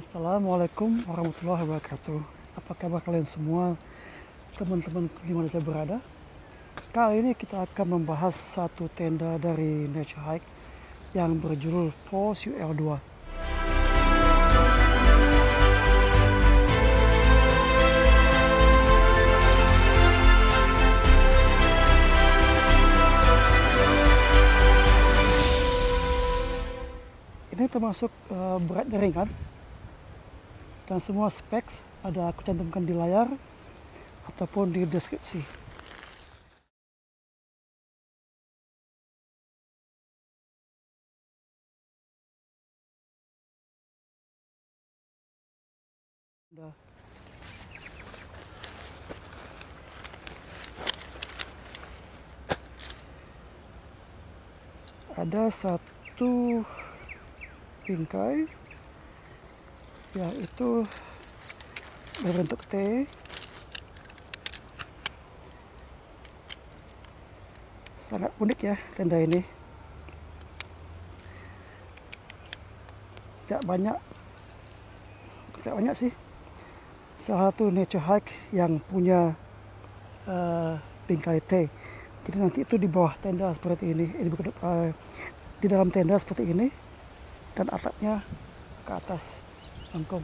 Assalamualaikum warahmatullahi wabarakatuh. Apa kabar kalian semua, teman-teman dimana saja berada? Kali ini kita akan membahas satu tenda dari Nature Hike yang berjudul Force UL2. Ini termasuk berat dan ringan, dan semua specs ada aku cantumkan di layar ataupun di deskripsi. Ada satu bingkai yaitu berbentuk T, sangat unik ya tenda ini. Tidak banyak sih, salah satu Nature Hike yang punya bingkai T. Jadi nanti itu di bawah tenda seperti ini, di dalam tenda seperti ini, dan atapnya ke atas angkong.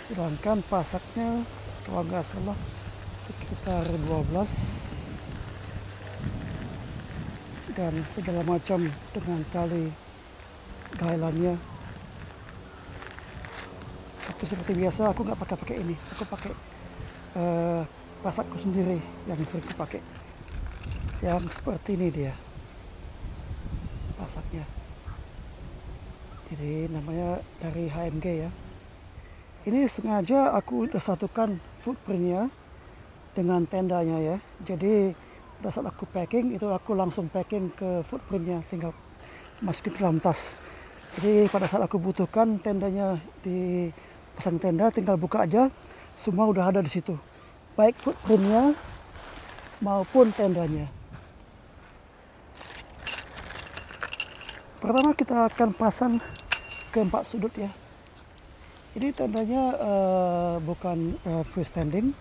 Sedangkan pasaknya kalau nggak salah sekitar 12, dan segala macam dengan tali gailannya. Tapi seperti biasa aku nggak pakai ini, aku pakai pasakku sendiri yang sering dipakai, yang seperti ini dia pasaknya. Jadi namanya dari HMG ya. Ini sengaja aku udah satukan footprintnya dengan tendanya ya. Jadi pada saat aku packing itu aku langsung packing ke footprintnya, tinggal masukin ke dalam tas. Jadi pada saat aku butuhkan tendanya di pasang tenda, tinggal buka aja, semua udah ada di situ, baik footprintnya maupun tendanya. Pertama kita akan pasang ke 4 sudut ya. Ini tendanya bukan freestanding,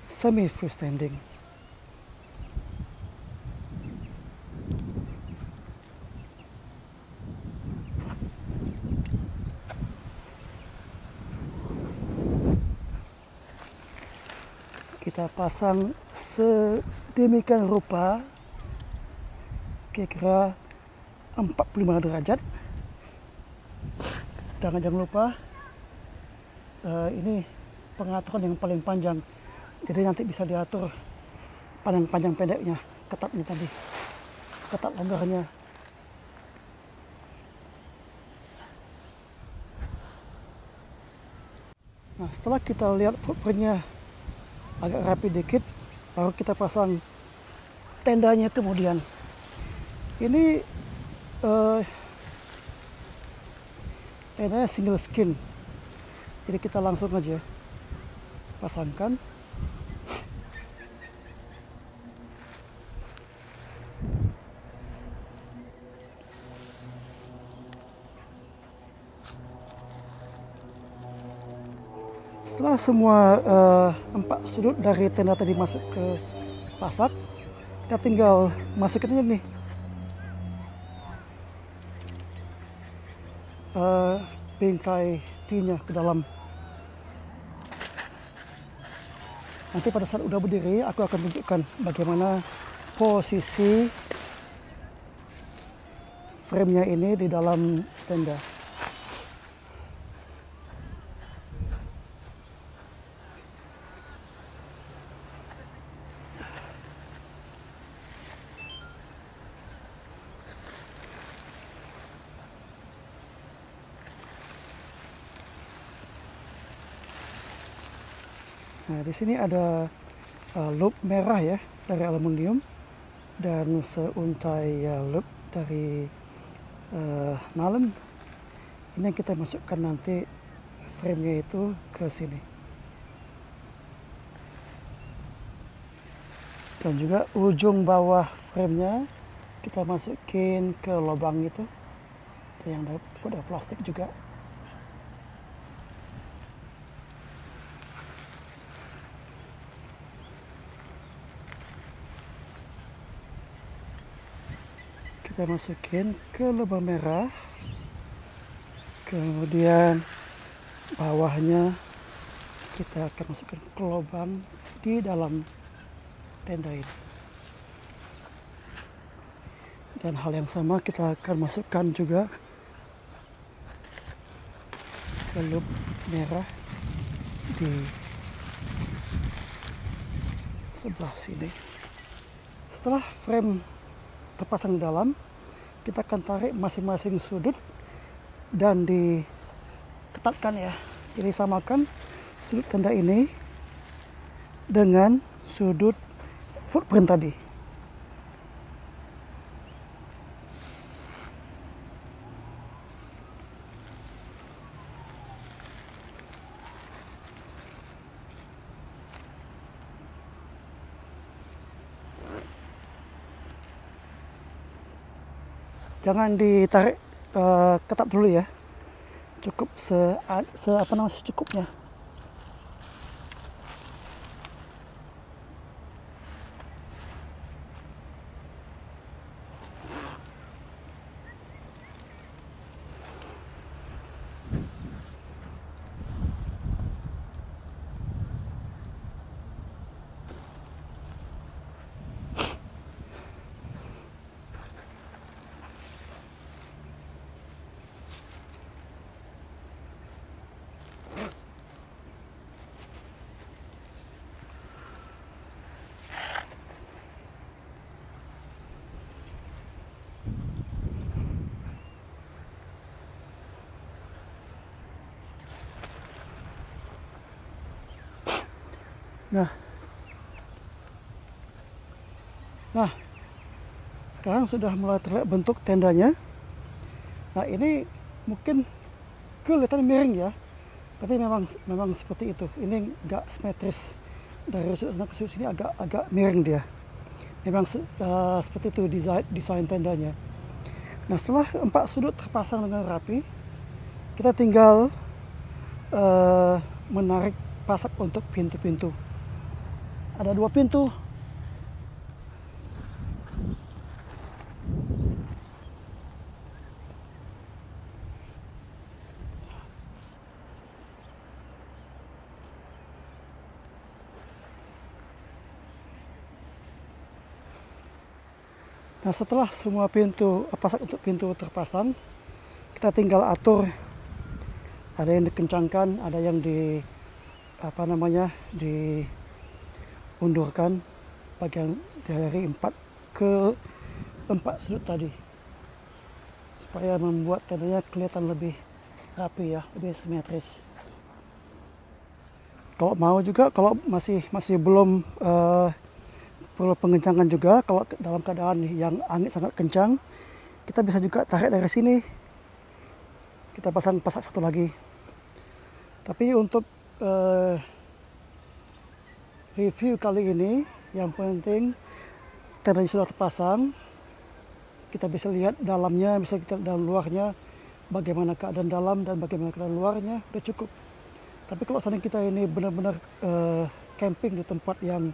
semi freestanding. Kita pasang sedemikian rupa, kira-kira 45 derajat. Dan jangan lupa ini pengaturan yang paling panjang, jadi nanti bisa diatur panjang pendeknya, ketatnya tadi, ketat longgarnya. Nah, setelah kita lihat footprintnya agak rapi dikit, baru kita pasang tendanya kemudian. Ini tendanya single skin, jadi kita langsung aja pasangkan. Setelah semua 4 sudut dari tenda tadi masuk ke pasak, kita tinggal masukin aja nih bingkai T-nya ke dalam. Nanti pada saat udah berdiri, aku akan tunjukkan bagaimana posisi frame-nya ini di dalam tenda. Nah, di sini ada loop merah ya dari aluminium, dan seuntai loop dari nylon. Ini yang kita masukkan nanti frame-nya itu ke sini. Dan juga ujung bawah frame-nya kita masukin ke lubang itu. Yang ada plastik juga. Kita masukin ke lubang merah, kemudian bawahnya kita akan masukkan ke lubang di dalam tenda ini. Dan hal yang sama kita akan masukkan juga ke loop merah di sebelah sini. Setelah frame terpasang di dalam, kita akan tarik masing-masing sudut dan diketatkan ya. Jadi samakan sudut tenda ini dengan sudut footprint tadi. Jangan ditarik ketat dulu ya. Cukup secukupnya. Nah, sekarang sudah mulai terlihat bentuk tendanya. Nah, ini mungkin kelihatan miring ya, tapi memang seperti itu. Ini nggak simetris, dari sudut sana ke sudut sini agak miring dia. Memang seperti itu desain tendanya. Nah, setelah 4 sudut terpasang dengan rapi, kita tinggal menarik pasak untuk pintu-pintu. Ada 2 pintu. Nah, setelah semua pasak untuk pintu terpasang, kita tinggal atur. Ada yang dikencangkan, ada yang diundurkan bagian dari 4 ke 4 sudut tadi, supaya membuat tendanya kelihatan lebih rapi ya, lebih simetris. Kalau mau juga, kalau masih belum perlu pengencangan juga, kalau dalam keadaan yang angin sangat kencang, kita bisa juga tarik dari sini, kita pasang pasak satu lagi. Tapi untuk review kali ini, yang penting tendanya sudah terpasang, kita bisa lihat dalamnya, bisa kita lihat dalam luarnya, bagaimana keadaan dalam dan bagaimana keadaan luarnya, udah cukup. Tapi kalau seandainya kita ini benar-benar camping di tempat yang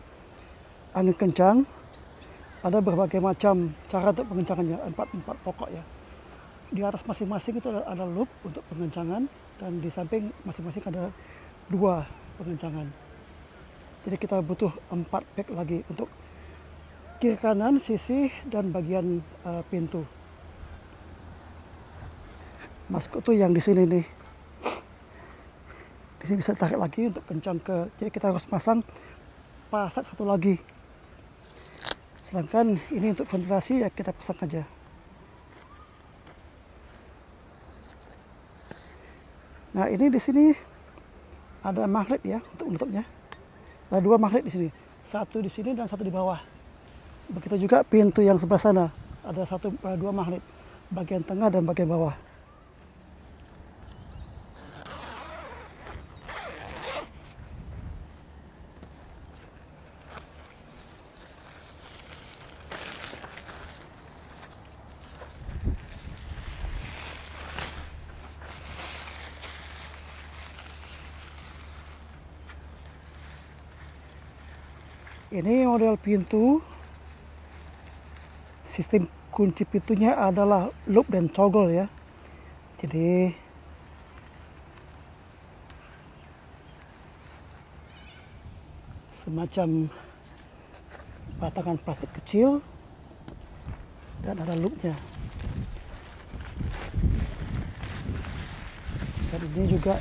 angin kencang, ada berbagai macam cara untuk pengencangannya, 4 pokok ya. Di atas masing-masing itu ada loop untuk pengencangan, dan di samping masing-masing ada 2 pengencangan. Jadi kita butuh 4 pack lagi untuk kiri kanan, sisi, dan bagian pintu. Masuk itu yang di sini nih. Di sini bisa tarik lagi untuk kencang jadi kita harus pasang pasak satu lagi. Sedangkan ini untuk ventilasi ya kita pasang aja. Nah, ini di sini ada magnet ya untuk menutupnya. Ada 2 magnet di sini, satu di sini dan satu di bawah. Begitu juga pintu yang sebelah sana, ada 2 magnet, bagian tengah dan bagian bawah. Ini model pintu. Sistem kunci pintunya adalah loop dan toggle ya. Jadi semacam batangan plastik kecil dan ada loopnya. Dan ini juga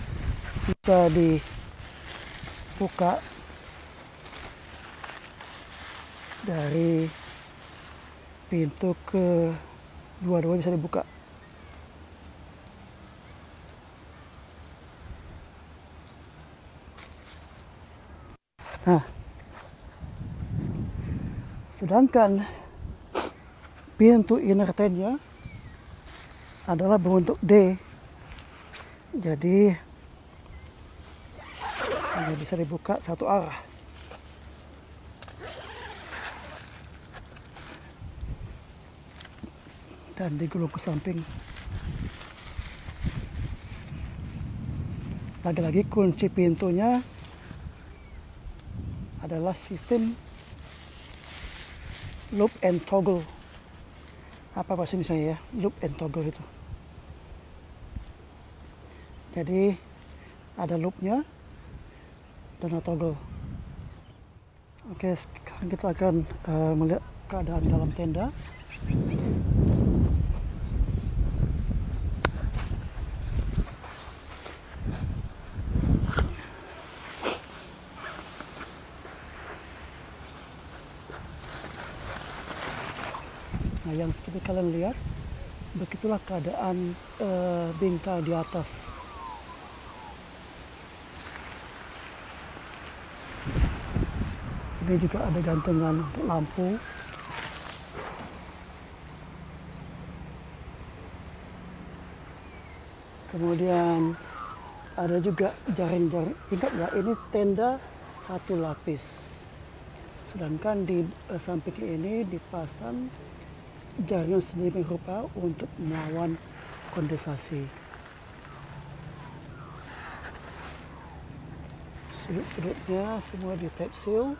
bisa dibuka dari pintu ke dua-dua bisa dibuka. Nah, sedangkan pintu inner tent-nya adalah berbentuk D. Jadi hanya bisa dibuka satu arah. Dan digulung ke samping. Lagi-lagi kunci pintunya adalah sistem loop and toggle. Apa bahasa Indonesia ya? Loop and toggle itu. Jadi ada loopnya dan ada toggle. Oke, sekarang kita akan melihat keadaan dalam tenda. Nah, yang seperti kalian lihat, begitulah keadaan bingkai di atas. Ini juga ada gantungan untuk lampu. Kemudian ada juga jaring-jaring. Ingat ya, ini tenda satu lapis. Sedangkan di samping ini dipasang jaring sedemikian rupa untuk melawan kondensasi. Sudut-sudutnya semua di tape seal.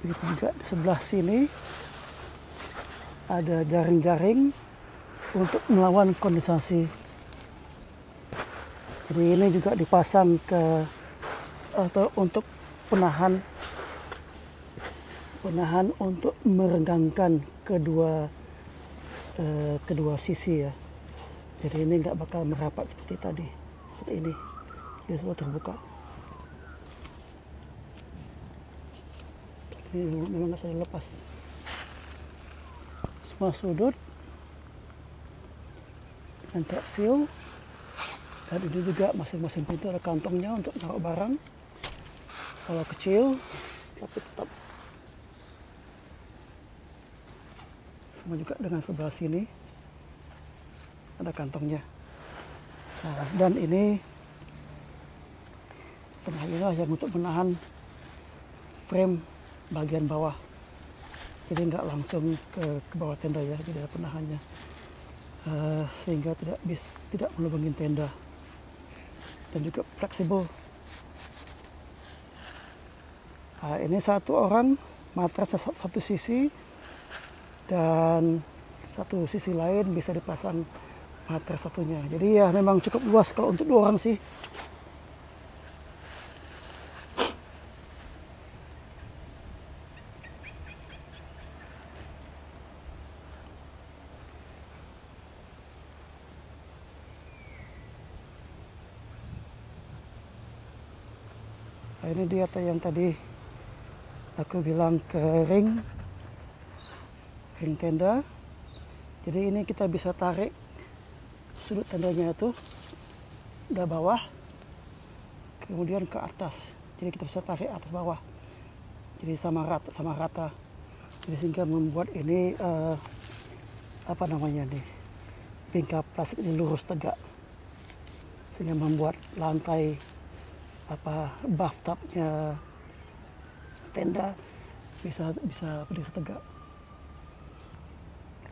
Begitu juga di sebelah sini ada jaring-jaring untuk melawan kondensasi. Jadi ini juga dipasang atau untuk penahan untuk merenggangkan kedua sisi ya. Jadi ini nggak bakal merapat seperti tadi, seperti ini. Dia semua terbuka. Ini memang nggak bisa dilepas. Semua sudut dan tape seal. Dan ini juga masing-masing pintu ada kantongnya untuk taruh barang. Kalau kecil, tapi tetap. Sama juga dengan sebelah sini ada kantongnya. Nah, dan ini tengah inilah yang untuk menahan frame bagian bawah. Jadi nggak langsung ke bawah tenda ya, jadi ada penahannya. Sehingga tidak melubangin tenda. Dan juga fleksibel. Nah, ini satu orang matras satu sisi dan satu sisi lain bisa dipasang matras satunya. Jadi ya memang cukup luas kalau untuk 2 orang sih. Nah, ini dia yang tadi aku bilang ring tenda. Jadi ini kita bisa tarik sudut tendanya itu dari bawah kemudian ke atas. Jadi kita bisa tarik atas bawah. Jadi sama rata. Jadi sehingga membuat ini apa namanya nih, bingkai plastik ini lurus tegak. Sehingga membuat lantai bathtubnya tenda bisa berdiri tegak.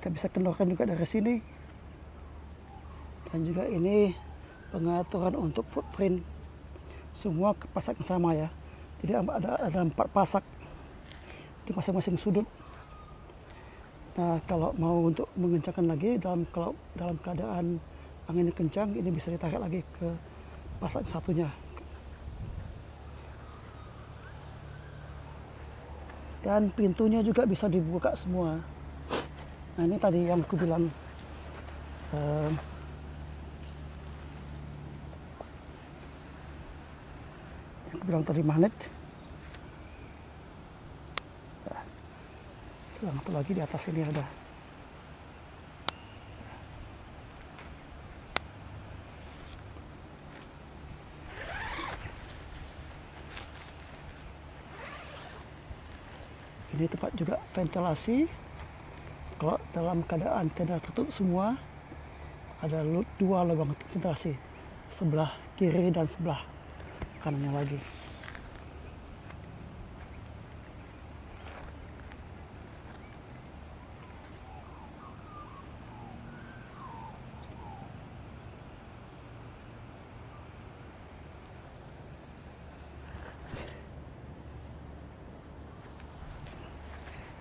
Kita bisa kendorkan juga dari sini. Dan juga ini pengaturan untuk footprint, semua pasak yang sama ya. Jadi ada 4 pasak di masing-masing sudut. Nah, kalau mau untuk mengencangkan lagi kalau dalam keadaan anginnya kencang, ini bisa ditarik lagi ke pasak satunya. Dan pintunya juga bisa dibuka semua. Nah, ini tadi yang aku bilang tadi magnet. Nah, satu lagi di atas ini ada. Ini tempat juga ventilasi. Kalau dalam keadaan tenda tertutup semua, ada 2 lubang ventilasi, sebelah kiri dan sebelah kanannya lagi.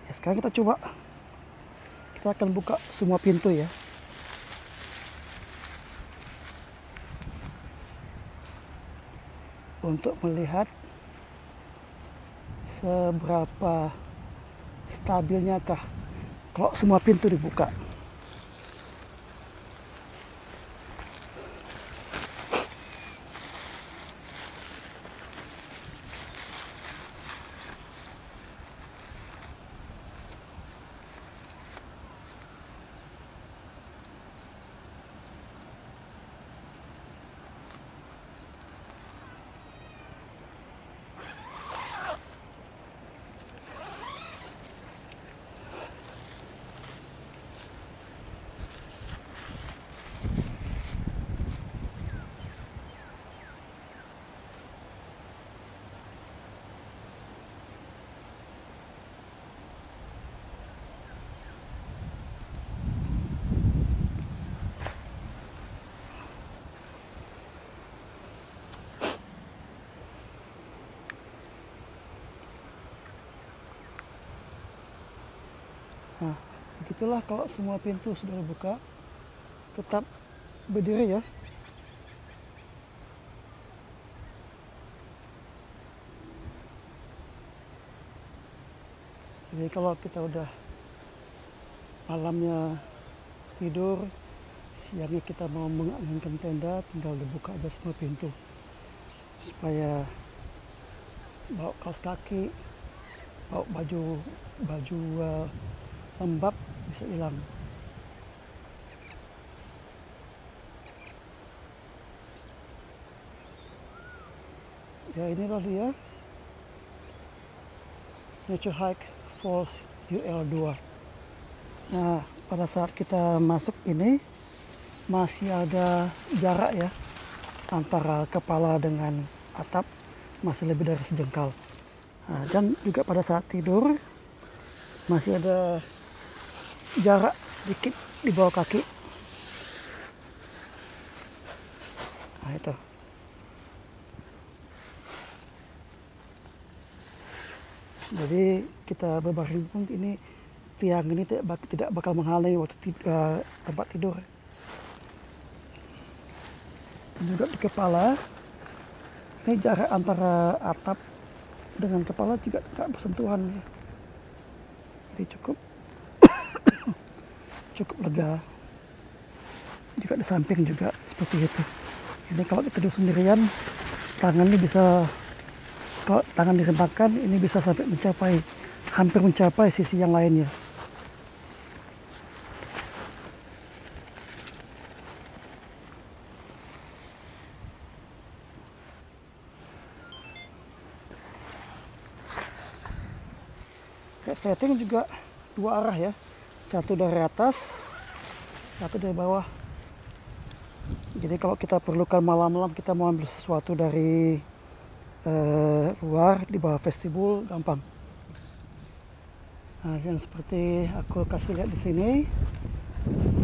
Ya, sekarang kita coba. Kita akan buka semua pintu ya. Untuk melihat seberapa stabilnya kah kalau semua pintu dibuka. Nah, begitulah kalau semua pintu sudah dibuka. Tetap berdiri ya. Jadi kalau kita udah malamnya tidur, siangnya kita mau menganginkan tenda, tinggal dibuka aja semua pintu. Supaya bawa kaos kaki, bawa baju lembab bisa hilang. Ya, inilah dia Nature Hike Falls UL2. Nah, pada saat kita masuk ini masih ada jarak ya antara kepala dengan atap, masih lebih dari sejengkal. Nah, dan juga pada saat tidur masih ada jarak sedikit di bawah kaki. Nah, itu. Jadi kita berbaring pun ini tiang ini tidak bakal menghalangi waktu tempat tidur. Juga di kepala, ini jarak antara atap dengan kepala juga tidak bersentuhan ya. Jadi cukup lega. Juga di samping juga seperti itu. Ini kalau kita tidur sendirian, tangan ini bisa, kalau tangan direntangkan ini bisa sampai hampir mencapai sisi yang lainnya. Setting juga 2 arah ya, satu dari atas, satu dari bawah. Jadi kalau kita perlukan malam-malam kita mau ambil sesuatu dari luar di bawah vestibul, gampang. Nah, yang seperti aku kasih lihat di sini,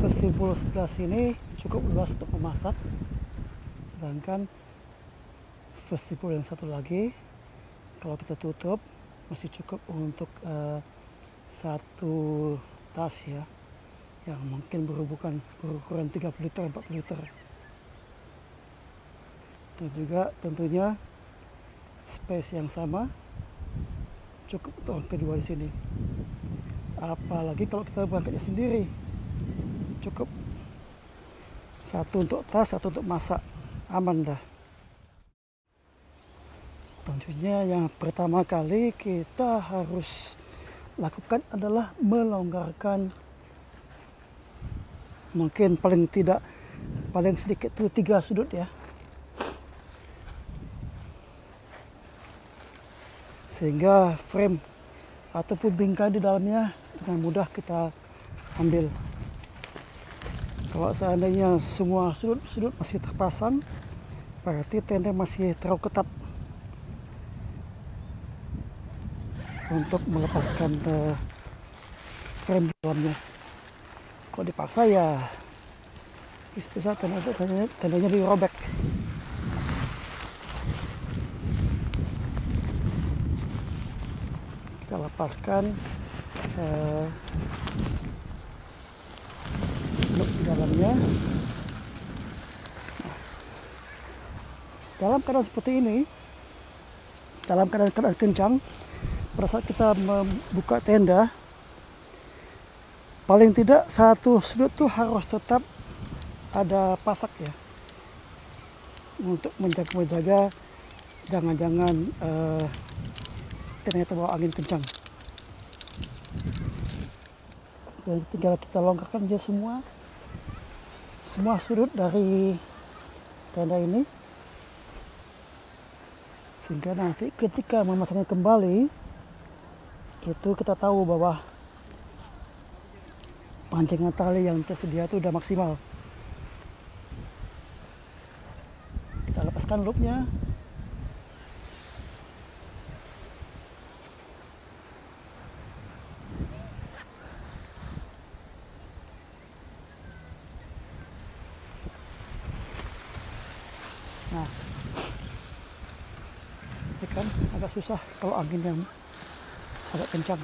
vestibul sebelah sini cukup luas untuk memasak, sedangkan vestibul yang satu lagi kalau kita tutup masih cukup untuk satu tas ya, yang mungkin berukuran 30 liter 40 liter. Dan juga tentunya space yang sama cukup untuk orang kedua di sini. Apalagi kalau kita berangkatnya sendiri, cukup satu untuk tas, satu untuk masak, aman dah. Tentunya yang pertama kali kita harus lakukan adalah melonggarkan, mungkin paling sedikit tuh 3 sudut ya, sehingga frame ataupun bingkai di dalamnya dengan mudah kita ambil. Kalau seandainya semua sudut masih terpasang, berarti tenda masih terlalu ketat untuk melepaskan frame di dalamnya. Kalau dipaksa ya bisa tendanya dirobek. Kita lepaskan loop di dalamnya. Dalam keadaan seperti ini, dalam keadaan kencang, pada saat kita membuka tenda, paling tidak satu sudut tuh harus tetap ada pasak ya, untuk menjaga jangan-jangan tenda terbawa angin kencang. Dan tinggal kita longgarkan aja semua sudut dari tenda ini, sehingga nanti ketika memasangnya kembali itu kita tahu bahwa pancingan tali yang tersedia itu udah maksimal. Kita lepaskan loopnya. Nah, ini kan agak susah kalau anginnya agak kencang.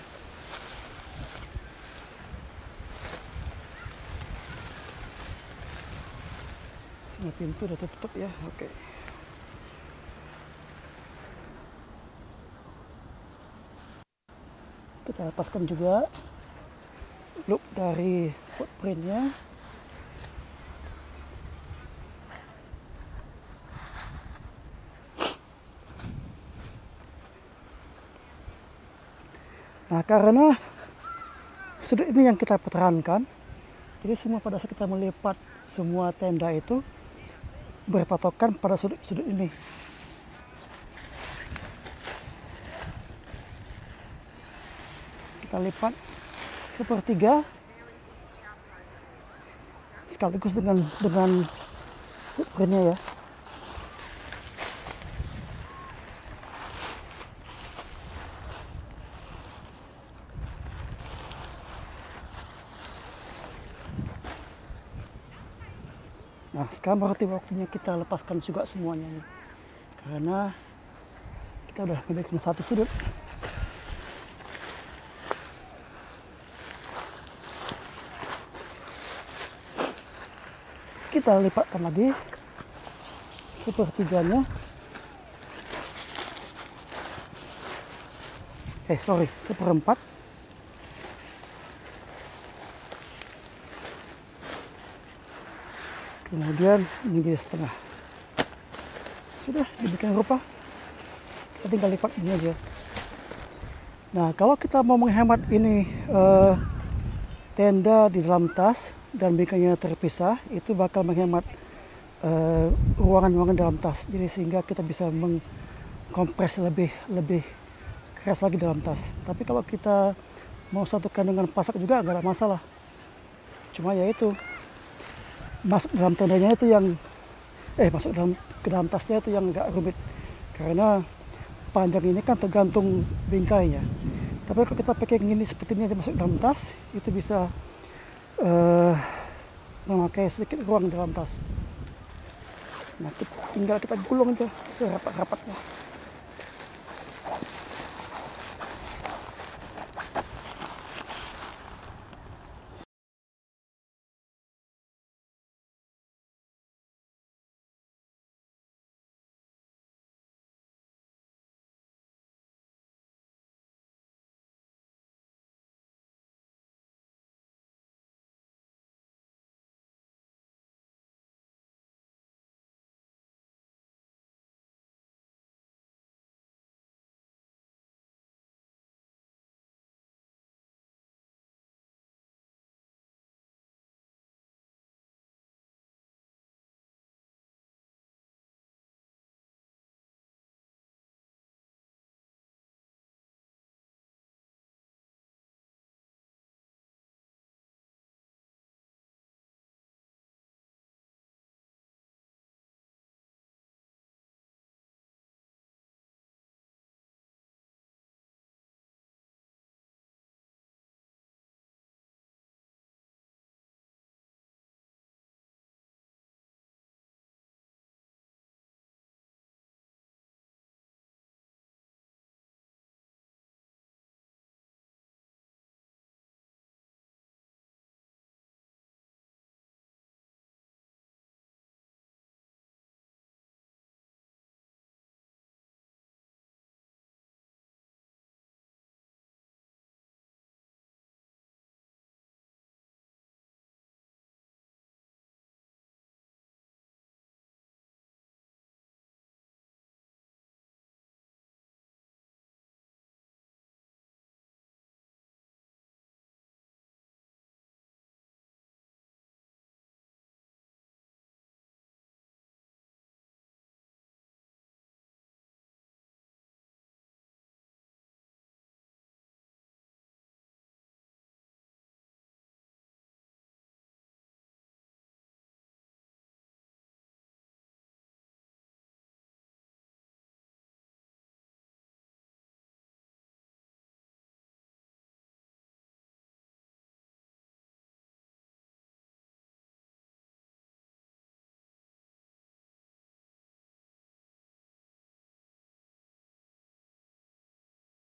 Semua pintu udah tutup ya. Oke. Kita lepaskan juga loop dari footprintnya. Nah, karena sudut ini yang kita pertahankan, jadi semua pada saat kita melipat semua tenda itu berpatokan pada sudut ini. Kita lipat sepertiga sekaligus dengan footprintnya ya. Nah, sekarang berarti waktunya kita lepaskan juga semuanya nih. Karena kita udah memiliki satu sudut. Kita lipatkan lagi sepertiganya. Seperempat. Kemudian ini jadi setengah. Sudah dibikin rupa, kita tinggal lipat ini aja. Nah, kalau kita mau menghemat ini tenda di dalam tas dan bingkainya terpisah, itu bakal menghemat ruangan-ruangan dalam tas. Jadi sehingga kita bisa mengkompres lebih keras lagi dalam tas. Tapi kalau kita mau satukan dengan pasak juga nggak ada masalah. Cuma ya itu, masuk dalam tendanya itu yang masuk ke dalam tasnya itu yang agak rumit, karena panjang ini kan tergantung bingkainya. Tapi kalau kita pakai gini seperti ini aja masuk dalam tas, itu bisa memakai sedikit ruang dalam tas. Nah, tinggal kita gulung aja serapat-rapatnya.